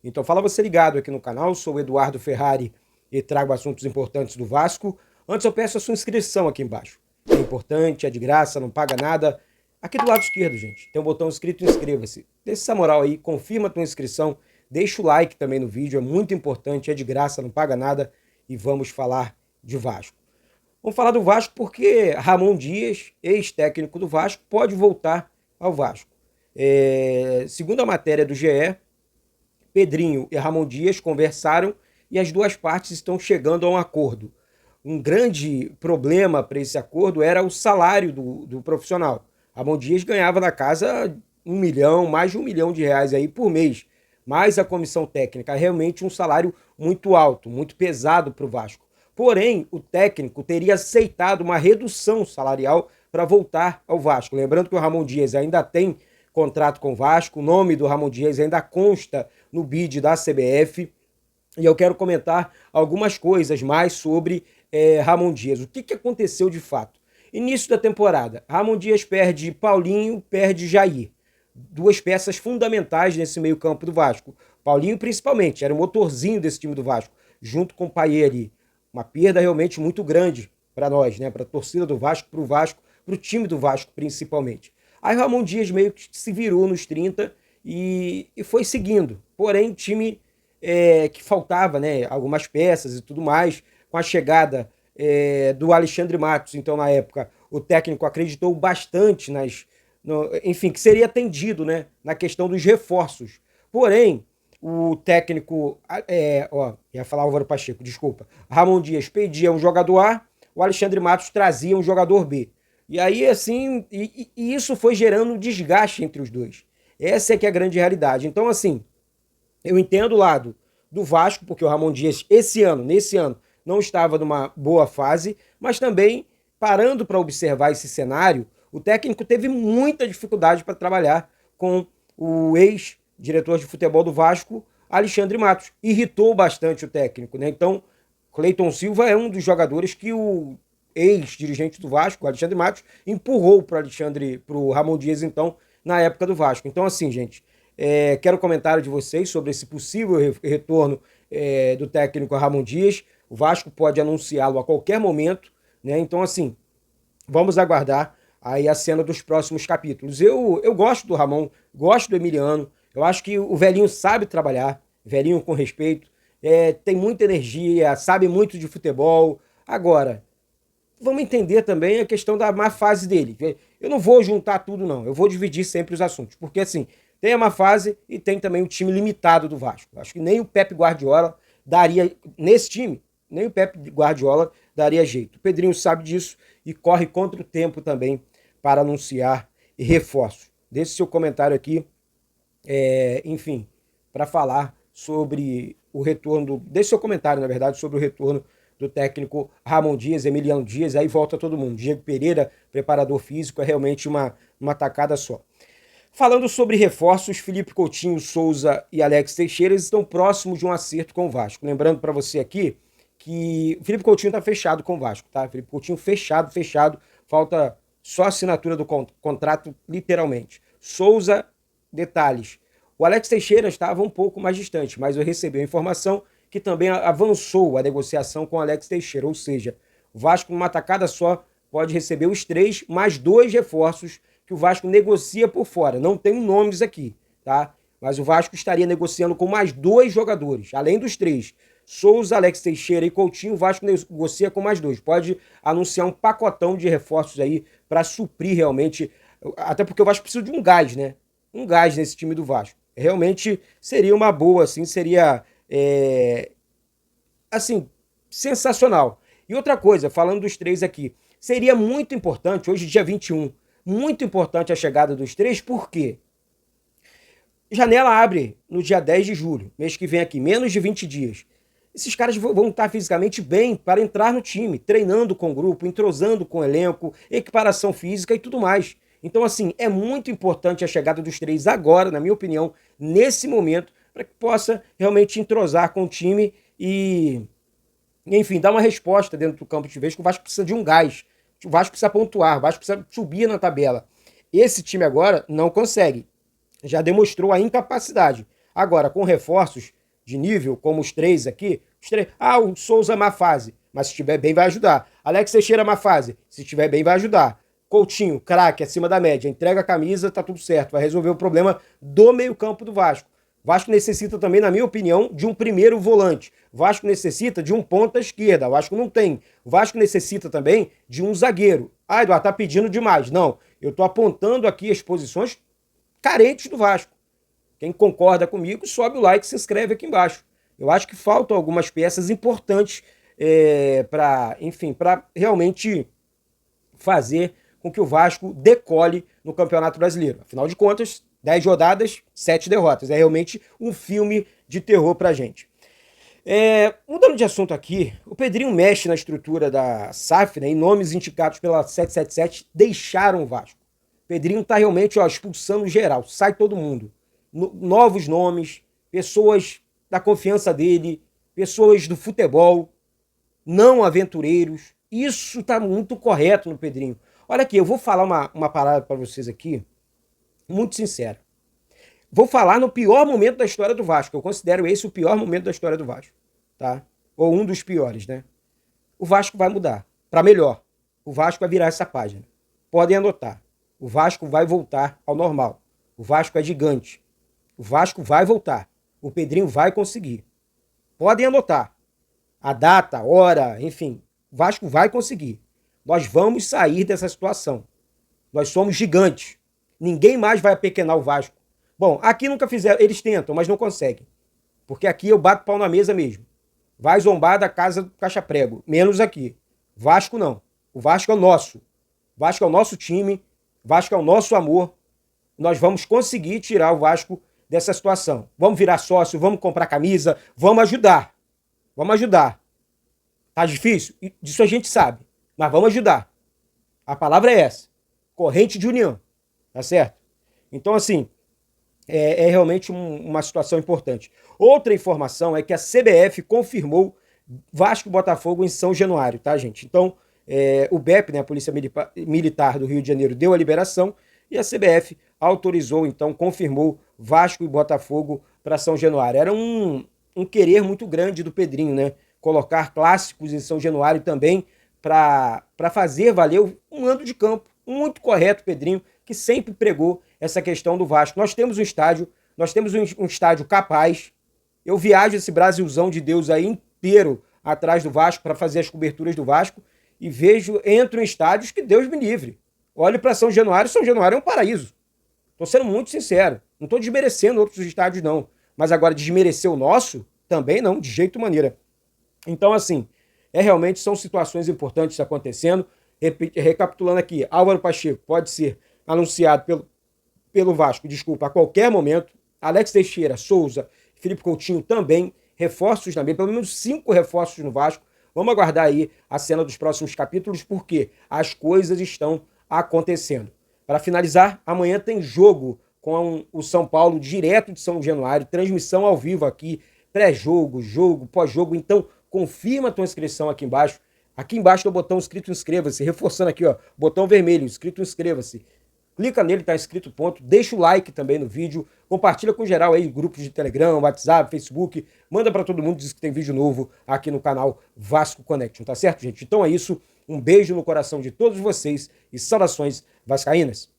Então fala você ligado aqui no canal, sou o Eduardo Ferrari e trago assuntos importantes do Vasco. Antes eu peço a sua inscrição aqui embaixo. É importante, é de graça, não paga nada. Aqui do lado esquerdo, gente, tem um botão escrito inscreva-se. Dê essa moral aí, confirma a tua inscrição, deixa o like também no vídeo, é muito importante, é de graça, não paga nada. E vamos falar de Vasco. Vamos falar do Vasco porque Ramon Dias, ex-técnico do Vasco, pode voltar ao Vasco. Segundo a matéria do GE, Pedrinho e Ramon Dias conversaram e as duas partes estão chegando a um acordo. Um grande problema para esse acordo era o salário do profissional. Ramon Dias ganhava na casa 1 milhão, mais de 1 milhão de reais aí por mês. Mas a comissão técnica, realmente um salário muito alto, muito pesado para o Vasco. Porém, o técnico teria aceitado uma redução salarial para voltar ao Vasco. Lembrando que o Ramon Dias ainda tem contrato com o Vasco, o nome do Ramon Dias ainda consta no bid da CBF. E eu quero comentar algumas coisas mais sobre Ramon Dias. O que aconteceu de fato? Início da temporada, Ramon Dias perde Paulinho, perde Jair. Duas peças fundamentais nesse meio campo do Vasco. Paulinho principalmente, era o motorzinho desse time do Vasco, junto com o Payet ali. Uma perda realmente muito grande para nós, né? Para a torcida do Vasco, para o time do Vasco principalmente. Aí o Ramon Dias meio que se virou nos 30 e foi seguindo. Porém, time que faltava, né? Algumas peças e tudo mais. Com a chegada do Alexandre Matos, então na época o técnico acreditou bastante enfim, que seria atendido, né? Na questão dos reforços. Porém, o técnico, ia falar Álvaro Pacheco, desculpa. Ramon Dias pedia um jogador A, o Alexandre Matos trazia um jogador B. E aí, assim, e isso foi gerando um desgaste entre os dois. Essa é que é a grande realidade. Então, assim, eu entendo o lado do Vasco, porque o Ramon Dias, nesse ano, não estava numa boa fase, mas também, parando para observar esse cenário, o técnico teve muita dificuldade para trabalhar com o ex-diretor de futebol do Vasco, Alexandre Matos. Irritou bastante o técnico, né? Então, Cleiton Silva é um dos jogadores que o ex-dirigente do Vasco, Alexandre Matos, empurrou para o Ramon Dias, então, na época do Vasco. Então, assim, gente, quero comentário de vocês sobre esse possível retorno do técnico Ramon Dias. O Vasco pode anunciá-lo a qualquer momento, né? Então, assim, vamos aguardar aí a cena dos próximos capítulos. Eu gosto do Ramon, gosto do Emiliano, eu acho que o velhinho sabe trabalhar, velhinho com respeito, tem muita energia, sabe muito de futebol. Agora, vamos entender também a questão da má fase dele. Eu não vou juntar tudo, não. Eu vou dividir sempre os assuntos. Porque, assim, tem a má fase e tem também o time limitado do Vasco. Acho que nem o Pepe Guardiola daria, nesse time, nem o Pepe Guardiola daria jeito. O Pedrinho sabe disso e corre contra o tempo também para anunciar reforços. Deixe seu comentário aqui, enfim, para falar sobre o retorno, deixe seu comentário, na verdade, sobre o retorno do técnico Ramon Dias, Emiliano Dias, aí volta todo mundo. Diego Pereira, preparador físico, é realmente uma tacada só. Falando sobre reforços, Felipe Coutinho, Souza e Alex Teixeira estão próximos de um acerto com o Vasco. Lembrando para você aqui que o Felipe Coutinho está fechado com o Vasco, tá? Felipe Coutinho fechado, falta só a assinatura do contrato, literalmente. Souza, detalhes. O Alex Teixeira estava um pouco mais distante, mas eu recebi a informação que também avançou a negociação com o Alex Teixeira, ou seja, o Vasco numa tacada só pode receber os 3 mais 2 reforços que o Vasco negocia por fora. Não tem nomes aqui, tá? Mas o Vasco estaria negociando com mais 2 jogadores, além dos 3. Souza, Alex Teixeira e Coutinho, o Vasco negocia com mais 2. Pode anunciar um pacotão de reforços aí para suprir realmente, até porque o Vasco precisa de um gás, né? Um gás nesse time do Vasco. Realmente seria uma boa, assim, seria assim, sensacional. E outra coisa, falando dos 3 aqui, seria muito importante, hoje dia 21, muito importante a chegada dos 3, por quê? Janela abre no dia 10 de julho, mês que vem aqui, menos de 20 dias. Esses caras vão estar fisicamente bem para entrar no time, treinando com o grupo, entrosando com o elenco, equiparação física e tudo mais. Então, assim, é muito importante a chegada dos 3 agora, na minha opinião, nesse momento, para que possa realmente entrosar com o time e, enfim, dar uma resposta dentro do campo de vez, que o Vasco precisa de um gás. O Vasco precisa pontuar, o Vasco precisa subir na tabela. Esse time agora não consegue. Já demonstrou a incapacidade. Agora, com reforços, de nível, como os três aqui, o Souza má fase, mas se estiver bem vai ajudar. Alex Teixeira má fase, se estiver bem vai ajudar. Coutinho, craque, acima da média, entrega a camisa, tá tudo certo, vai resolver o problema do meio-campo do Vasco. Vasco necessita também, na minha opinião, de um primeiro volante. Vasco necessita de um ponta esquerda. Vasco não tem. Vasco necessita também de um zagueiro. Ah, Eduardo, tá pedindo demais. Não, eu tô apontando aqui as posições carentes do Vasco. Quem concorda comigo, sobe o like e se inscreve aqui embaixo. Eu acho que faltam algumas peças importantes para realmente fazer com que o Vasco decole no Campeonato Brasileiro. Afinal de contas, 10 rodadas, 7 derrotas. É realmente um filme de terror pra gente. Mudando de assunto aqui, o Pedrinho mexe na estrutura da SAF, né, e nomes indicados pela 777 deixaram o Vasco. O Pedrinho tá realmente expulsando geral, sai todo mundo. Novos nomes, pessoas da confiança dele, pessoas do futebol, não aventureiros. Isso tá muito correto no Pedrinho. Olha aqui, eu vou falar uma parada para vocês aqui, muito sincero. Vou falar no pior momento da história do Vasco. Eu considero esse o pior momento da história do Vasco, tá? Ou um dos piores, né? O Vasco vai mudar para melhor. O Vasco vai virar essa página. Podem anotar. O Vasco vai voltar ao normal. O Vasco é gigante. O Vasco vai voltar. O Pedrinho vai conseguir. Podem anotar. A data, a hora, enfim. O Vasco vai conseguir. Nós vamos sair dessa situação. Nós somos gigantes. Ninguém mais vai apequenar o Vasco. Bom, aqui nunca fizeram, eles tentam, mas não conseguem. Porque aqui eu bato pau na mesa mesmo. Vai zombar da casa do Caixa Prego. Menos aqui. Vasco não. O Vasco é o nosso. O Vasco é o nosso time. O Vasco é o nosso amor. Nós vamos conseguir tirar o Vasco dessa situação. Vamos virar sócio, vamos comprar camisa, vamos ajudar. Vamos ajudar. Tá difícil? Disso a gente sabe. Mas vamos ajudar. A palavra é essa. Corrente de união. Tá certo? Então, assim, é realmente uma situação importante. Outra informação é que a CBF confirmou Vasco e Botafogo em São Januário, tá, gente? Então, o BEP, né, a Polícia Militar do Rio de Janeiro, deu a liberação e a CBF autorizou, então, confirmou Vasco e Botafogo para São Januário. Era um querer muito grande do Pedrinho, né? Colocar clássicos em São Januário também para fazer valer um mando de campo. Muito correto, Pedrinho, que sempre pregou essa questão do Vasco. Nós temos um estádio, um estádio capaz. Eu viajo esse Brasilzão de Deus aí inteiro atrás do Vasco para fazer as coberturas do Vasco e entro em estádios que Deus me livre. Olho para São Januário é um paraíso. Estou sendo muito sincero. Não estou desmerecendo outros estádios, não. Mas agora desmerecer o nosso, também não, de jeito maneira. Então, assim, realmente são situações importantes acontecendo. Recapitulando aqui, Álvaro Pacheco pode ser anunciado pelo Vasco, a qualquer momento. Alex Teixeira, Souza, Felipe Coutinho também, reforços também, pelo menos 5 reforços no Vasco. Vamos aguardar aí a cena dos próximos capítulos, porque as coisas estão acontecendo. Para finalizar, amanhã tem jogo com o São Paulo, direto de São Januário, transmissão ao vivo aqui, pré-jogo, jogo, pós-jogo. Então, confirma a tua inscrição aqui embaixo. Aqui embaixo tem o botão escrito inscreva-se, reforçando aqui, ó, botão vermelho, escrito inscreva-se. Clica nele, tá escrito ponto, deixa o like também no vídeo, compartilha com geral aí, grupos de Telegram, WhatsApp, Facebook, manda para todo mundo, diz que tem vídeo novo aqui no canal Vasco Connection, tá certo, gente? Então é isso, um beijo no coração de todos vocês e saudações vascaínas.